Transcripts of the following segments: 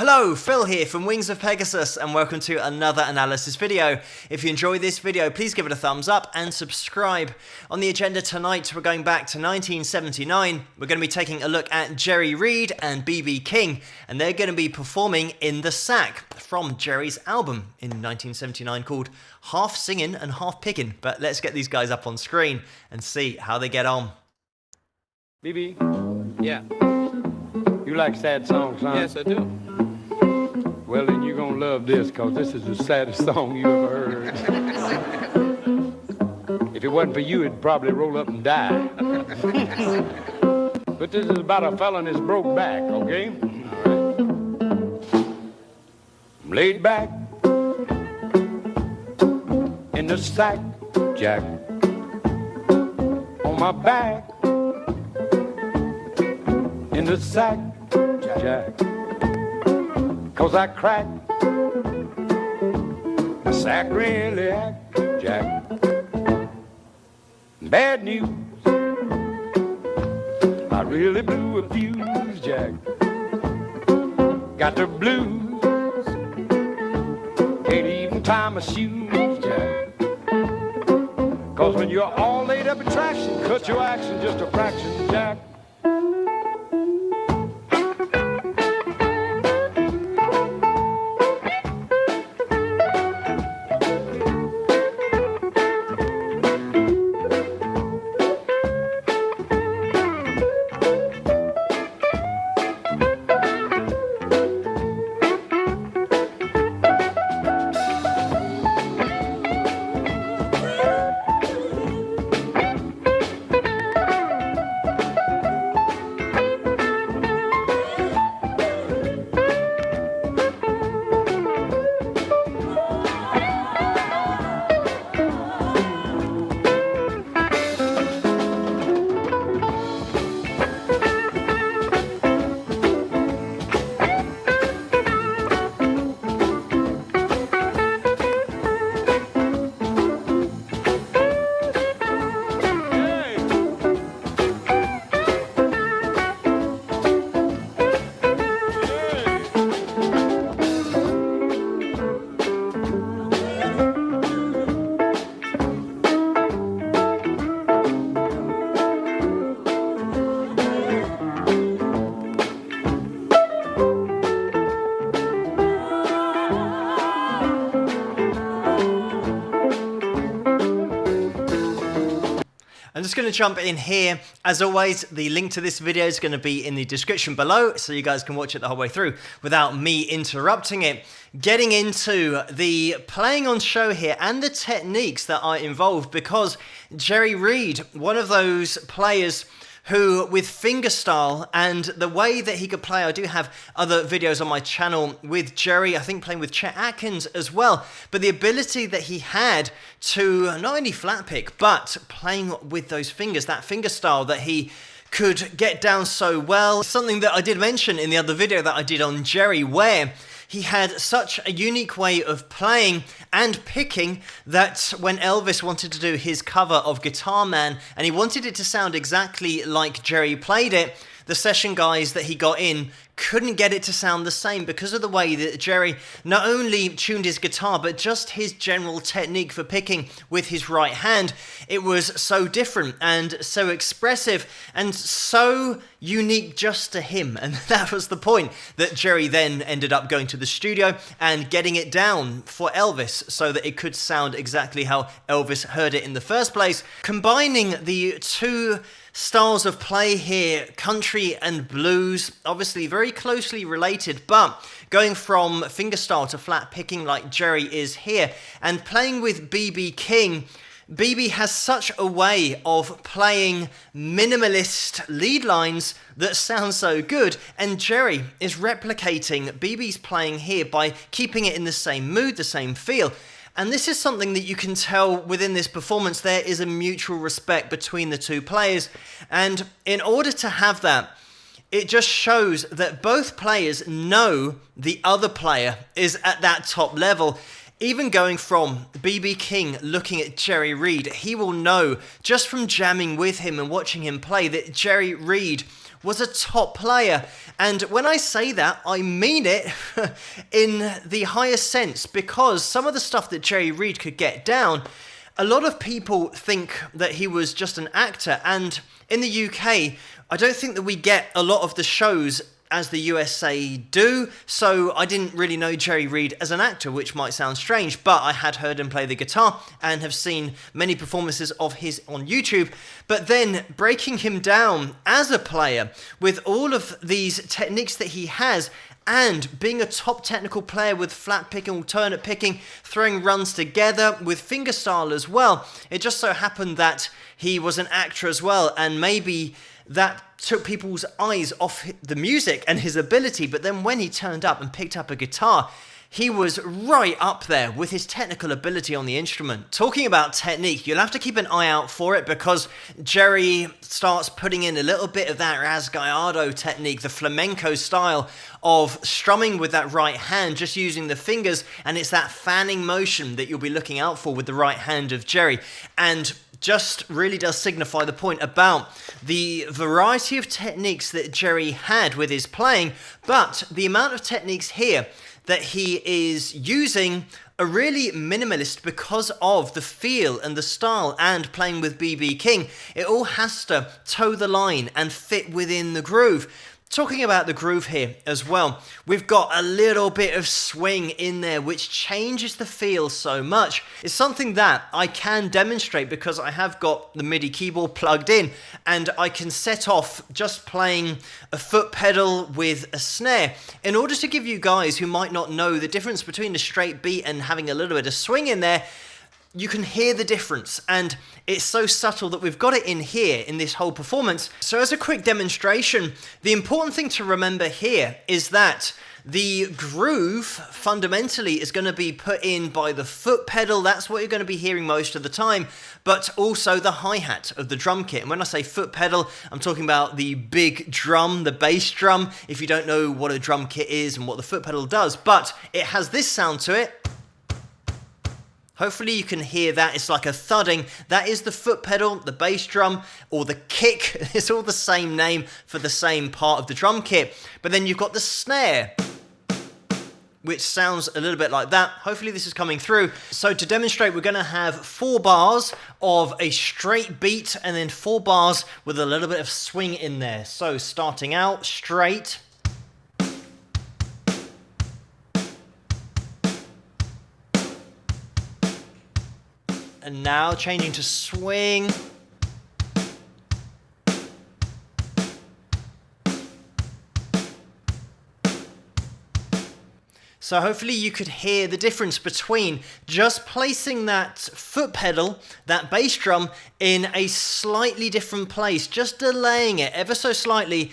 Hello, Phil here from Wings of Pegasus and welcome to another analysis video. If you enjoyed this video, please give it a thumbs up and subscribe. On the agenda tonight, we're going back to 1979. We're going to be taking a look at Jerry Reed and B.B. King, and they're going to be performing in The Sack from Jerry's album in 1979 called Half Singin' and Half Pickin'. But let's get these guys up on screen and see how they get on. B.B. Yeah. You like sad songs, huh? Yes, I do. Well, then you're gonna love this, because this is the saddest song you ever heard. If it wasn't for you, it'd probably roll up and die. But this is about a fella and his broke back, okay? All right. I'm laid back in the sack, Jack, on my back in the sack, Jack, 'cause I cracked the sack really act, Jack. Bad news, I really blew a fuse, Jack. Got the blues, can't even tie my shoes, Jack. 'Cause when you're all laid up in traction, cut your action just a fraction, Jack. I'm just going to jump in here. As always, the link to this video is going to be in the description below, so you guys can watch it the whole way through without me interrupting it. Getting into the playing on show here and the techniques that are involved, because Jerry Reed, one of those players who with fingerstyle and the way that he could play, I do have other videos on my channel with Jerry, I think playing with Chet Atkins as well, but the ability that he had to not only flat pick, but playing with those fingers, that fingerstyle that he could get down so well. Something that I did mention in the other video that I did on Jerry, where he had such a unique way of playing and picking that when Elvis wanted to do his cover of Guitar Man and he wanted it to sound exactly like Jerry played it, the session guys that he got in couldn't get it to sound the same because of the way that Jerry not only tuned his guitar, but just his general technique for picking with his right hand. It was so different and so expressive and so unique just to him. And that was the point that Jerry then ended up going to the studio and getting it down for Elvis so that it could sound exactly how Elvis heard it in the first place. Combining the two styles of play here, country and blues, obviously very closely related, but going from fingerstyle to flat picking like Jerry is here, and playing with B.B. King. B.B. has such a way of playing minimalist lead lines that sound so good, and Jerry is replicating B.B.'s playing here by keeping it in the same mood, the same feel. And this is something that you can tell within this performance. There is a mutual respect between the two players. And in order to have that, it just shows that both players know the other player is at that top level. Even going from B.B. King looking at Jerry Reed, he will know just from jamming with him and watching him play that Jerry Reed was a top player. And when I say that, I mean it in the highest sense, because some of the stuff that Jerry Reed could get down, a lot of people think that he was just an actor. And in the UK, I don't think that we get a lot of the shows as the USA do, so I didn't really know Jerry Reed as an actor, which might sound strange, but I had heard him play the guitar and have seen many performances of his on YouTube. But then breaking him down as a player with all of these techniques that he has, and being a top technical player with flat picking, alternate picking, throwing runs together with fingerstyle as well, it just so happened that he was an actor as well, and maybe that took people's eyes off the music and his ability. But then when he turned up and picked up a guitar, he was right up there with his technical ability on the instrument. Talking about technique, you'll have to keep an eye out for it, because Jerry starts putting in a little bit of that rasgallado technique, the flamenco style of strumming with that right hand, just using the fingers, and it's that fanning motion that you'll be looking out for with the right hand of Jerry. And just really does signify the point about the variety of techniques that Jerry had with his playing, but the amount of techniques here that he is using are really minimalist because of the feel and the style, and playing with B.B. King, it all has to toe the line and fit within the groove. Talking about the groove here as well, we've got a little bit of swing in there, which changes the feel so much. It's something that I can demonstrate because I have got the MIDI keyboard plugged in, and I can set off just playing a foot pedal with a snare in order to give you guys who might not know the difference between a straight beat and having a little bit of swing in there. You can hear the difference, and it's so subtle that we've got it in here in this whole performance. So as a quick demonstration, the important thing to remember here is that the groove fundamentally is going to be put in by the foot pedal. That's what you're going to be hearing most of the time, but also the hi-hat of the drum kit. And when I say foot pedal, I'm talking about the big drum, the bass drum, if you don't know what a drum kit is and what the foot pedal does. But it has this sound to it. Hopefully you can hear that. It's like a thudding. That is the foot pedal, the bass drum, or the kick. It's all the same name for the same part of the drum kit. But then you've got the snare, which sounds a little bit like that. Hopefully this is coming through. So to demonstrate, we're going to have 4 bars of a straight beat and then 4 bars with a little bit of swing in there. So starting out straight. And now changing to swing. So hopefully you could hear the difference between just placing that foot pedal, that bass drum, in a slightly different place, just delaying it ever so slightly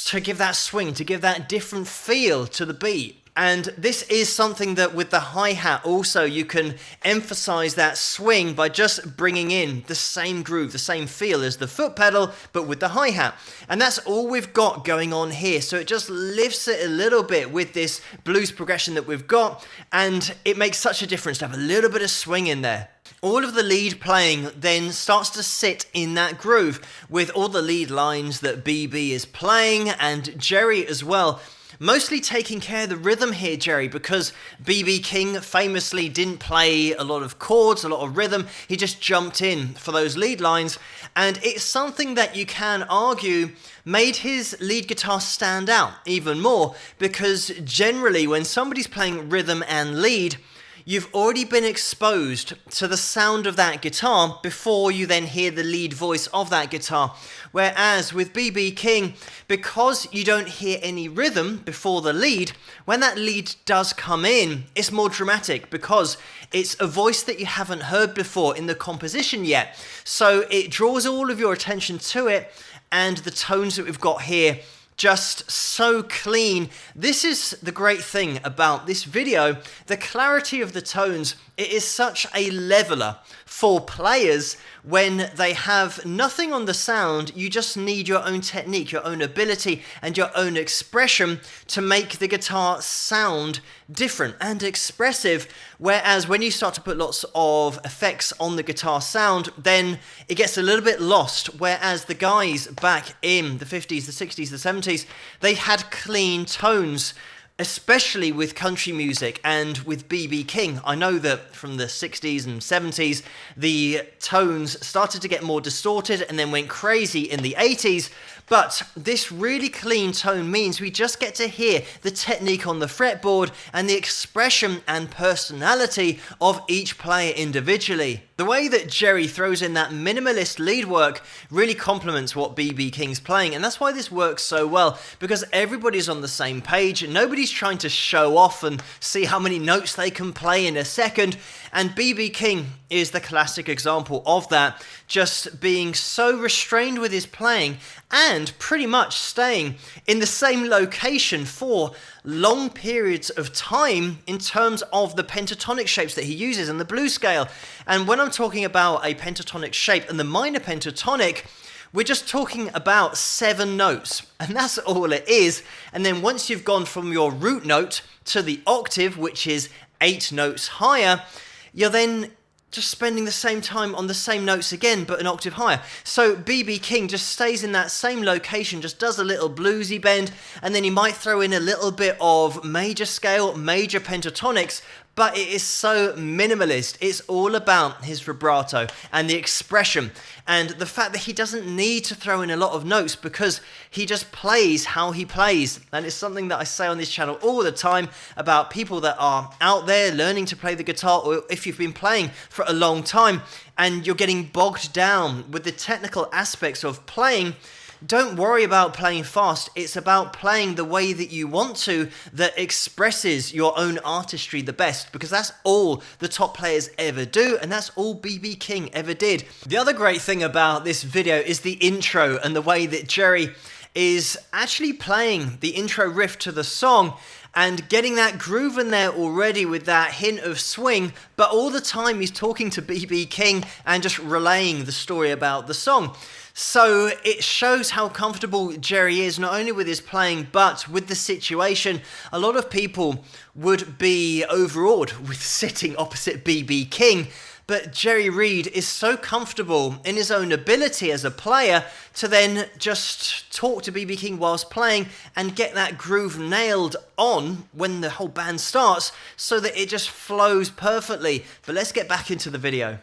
to give that swing, to give that different feel to the beat. And this is something that with the hi-hat also you can emphasize that swing by just bringing in the same groove, the same feel as the foot pedal, but with the hi-hat. And that's all we've got going on here. So it just lifts it a little bit with this blues progression that we've got, and it makes such a difference to have a little bit of swing in there. All of the lead playing then starts to sit in that groove with all the lead lines that BB is playing, and Jerry as well. Mostly taking care of the rhythm here, Jerry, because B.B. King famously didn't play a lot of chords, a lot of rhythm. He just jumped in for those lead lines. And it's something that you can argue made his lead guitar stand out even more, because generally when somebody's playing rhythm and lead, you've already been exposed to the sound of that guitar before you then hear the lead voice of that guitar. Whereas with B.B. King, because you don't hear any rhythm before the lead, when that lead does come in, it's more dramatic because it's a voice that you haven't heard before in the composition yet. So it draws all of your attention to it, and the tones that we've got here just so clean. This is the great thing about this video, the clarity of the tones. It is such a leveler for players when they have nothing on the sound. You just need your own technique, your own ability, and your own expression to make the guitar sound different and expressive. Whereas when you start to put lots of effects on the guitar sound, then it gets a little bit lost. Whereas the guys back in the 50s, the 60s, the 70s, they had clean tones, especially with country music and with B.B. King. I know that from the 60s and 70s, the tones started to get more distorted and then went crazy in the 80s. But this really clean tone means we just get to hear the technique on the fretboard and the expression and personality of each player individually. The way that Jerry throws in that minimalist lead work really complements what B.B. King's playing, and that's why this works so well, because everybody's on the same page, nobody's trying to show off and see how many notes they can play in a second, and B.B. King is the classic example of that, just being so restrained with his playing and pretty much staying in the same location for long periods of time in terms of the pentatonic shapes that he uses in the blues scale. And when I'm talking about a pentatonic shape and the minor pentatonic, we're just talking about 7 notes, and that's all it is. And then once you've gone from your root note to the octave, which is 8 notes higher, you're then just spending the same time on the same notes again, but an octave higher. So B.B. King just stays in that same location, just does a little bluesy bend, and then he might throw in a little bit of major scale, major pentatonics, but it is so minimalist. It's all about his vibrato and the expression and the fact that he doesn't need to throw in a lot of notes because he just plays how he plays. And it's something that I say on this channel all the time about people that are out there learning to play the guitar, or if you've been playing for a long time and you're getting bogged down with the technical aspects of playing. Don't worry about playing fast. It's about playing the way that you want to, that expresses your own artistry the best, because that's all the top players ever do, and that's all B.B. King ever did. The other great thing about this video is the intro and the way that Jerry is actually playing the intro riff to the song and getting that groove in there already with that hint of swing, but all the time he's talking to B.B. King and just relaying the story about the song. So it shows how comfortable Jerry is, not only with his playing, but with the situation. A lot of people would be overawed with sitting opposite B.B. King, but Jerry Reed is so comfortable in his own ability as a player to then just talk to B.B. King whilst playing and get that groove nailed on when the whole band starts so that it just flows perfectly. But let's get back into the video.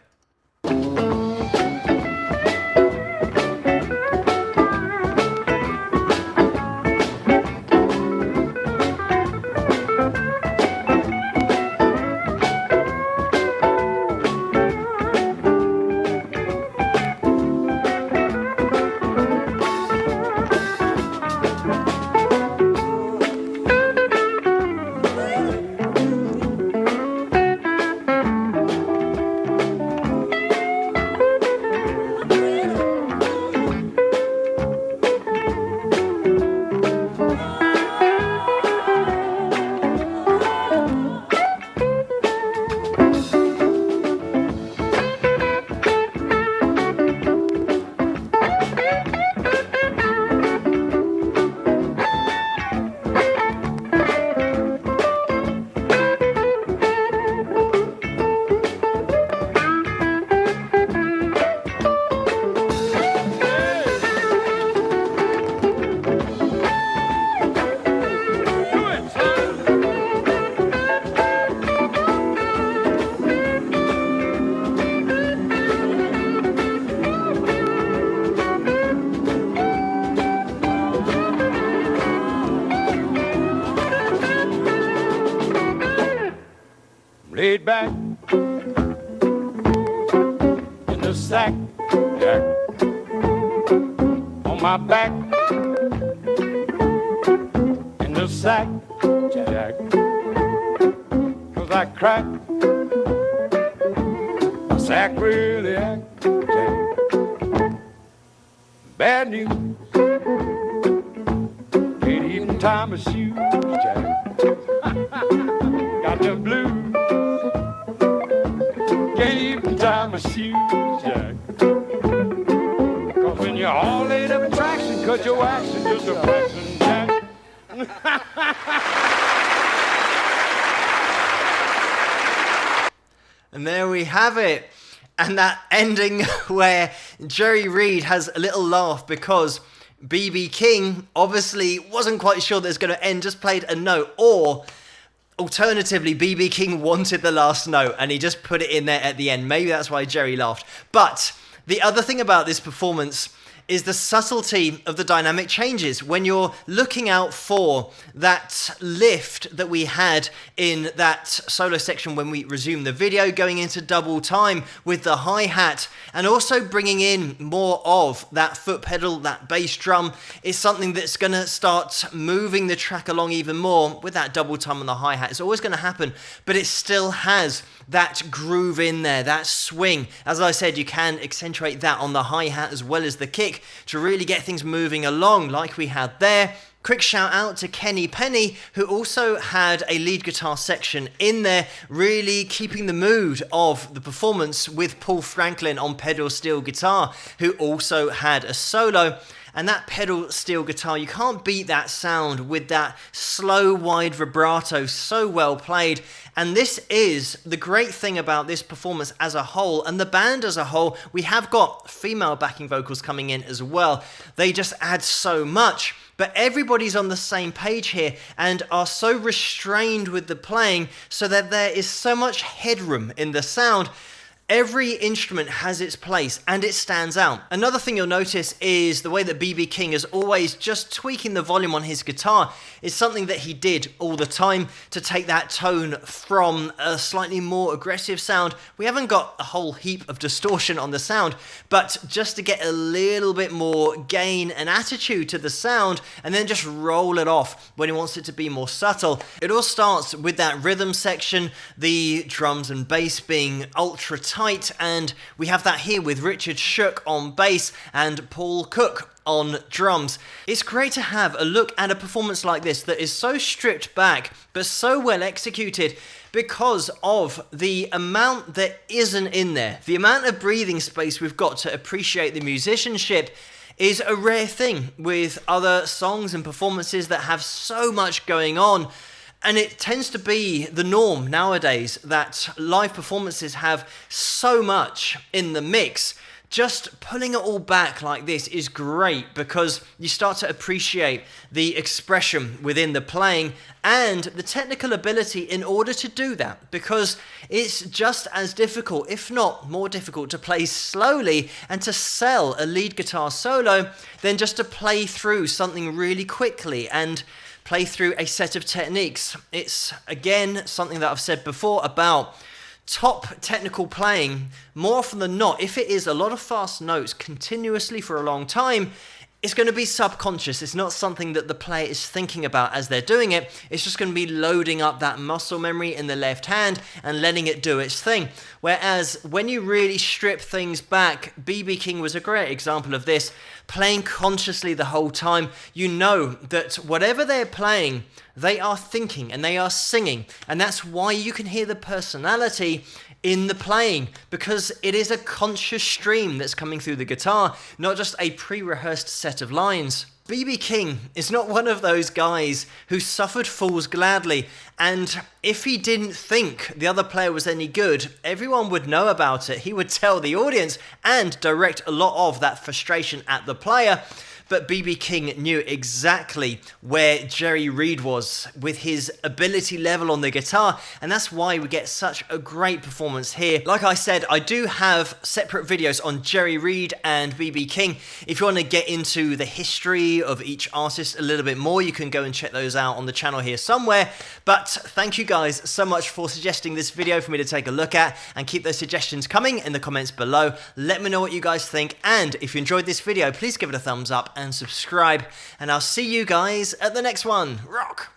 Laid back in the sack, Jack, on my back in the sack, Jack, 'cause I cracked my sack really act, Jack. Bad news, tie my shoes, Jack. Got the blues. Can't even tie my shoes, Jack. Cause when you're all laid up in traction, cut your action just a fraction, Jack. And there we have it. And that ending where Jerry Reed has a little laugh because B.B. King obviously wasn't quite sure that it's going to end, just played a note, or alternatively, B.B. King wanted the last note and he just put it in there at the end. Maybe that's why Jerry laughed. But the other thing about this performance is the subtlety of the dynamic changes. When you're looking out for that lift that we had in that solo section when we resumed the video, going into double time with the hi-hat, and also bringing in more of that foot pedal, that bass drum, is something that's going to start moving the track along even more with that double time on the hi-hat. It's always going to happen, but it still has that groove in there, that swing. As I said, you can accentuate that on the hi-hat as well as the kick to really get things moving along like we had there. Quick shout out to Kenny Penny, who also had a lead guitar section in there, really keeping the mood of the performance with Paul Franklin on pedal steel guitar, who also had a solo. And that pedal steel guitar, you can't beat that sound with that slow, wide vibrato, so well played. And this is the great thing about this performance as a whole, and the band as a whole. We have got female backing vocals coming in as well. They just add so much. But everybody's on the same page here and are so restrained with the playing so that there is so much headroom in the sound. Every instrument has its place and it stands out. Another thing you'll notice is the way that B.B. King is always just tweaking the volume on his guitar. Is something that he did all the time to take that tone from a slightly more aggressive sound. We haven't got a whole heap of distortion on the sound, but just to get a little bit more gain and attitude to the sound, and then just roll it off when he wants it to be more subtle. It all starts with that rhythm section, the drums and bass being ultra tight, and we have that here with Richard Shook on bass and Paul Cook on drums. It's great to have a look at a performance like this that is so stripped back but so well executed because of the amount that isn't in there. The amount of breathing space we've got to appreciate the musicianship is a rare thing with other songs and performances that have so much going on. And it tends to be the norm nowadays that live performances have so much in the mix. Just pulling it all back like this is great because you start to appreciate the expression within the playing and the technical ability in order to do that, because it's just as difficult, if not more difficult, to play slowly and to sell a lead guitar solo than just to play through something really quickly and play through a set of techniques. It's, again, something that I've said before about top technical playing. More often than not, if it is a lot of fast notes continuously for a long time, it's going to be subconscious. It's not something that the player is thinking about as they're doing it. It's just going to be loading up that muscle memory in the left hand and letting it do its thing. Whereas when you really strip things back, B.B. King was a great example of this. Playing consciously the whole time, you know that whatever they're playing, they are thinking and they are singing. And that's why you can hear the personality in the playing, because it is a conscious stream that's coming through the guitar, not just a pre-rehearsed set of lines. B.B. King is not one of those guys who suffered fools gladly, and if he didn't think the other player was any good, everyone would know about it. He would tell the audience and direct a lot of that frustration at the player. But B.B. King knew exactly where Jerry Reed was with his ability level on the guitar, and that's why we get such a great performance here. Like I said, I do have separate videos on Jerry Reed and B.B. King. If you want to get into the history of each artist a little bit more, you can go and check those out on the channel here somewhere. But thank you guys so much for suggesting this video for me to take a look at, and keep those suggestions coming in the comments below. Let me know what you guys think, and if you enjoyed this video, please give it a thumbs up and subscribe, and I'll see you guys at the next one. Rock!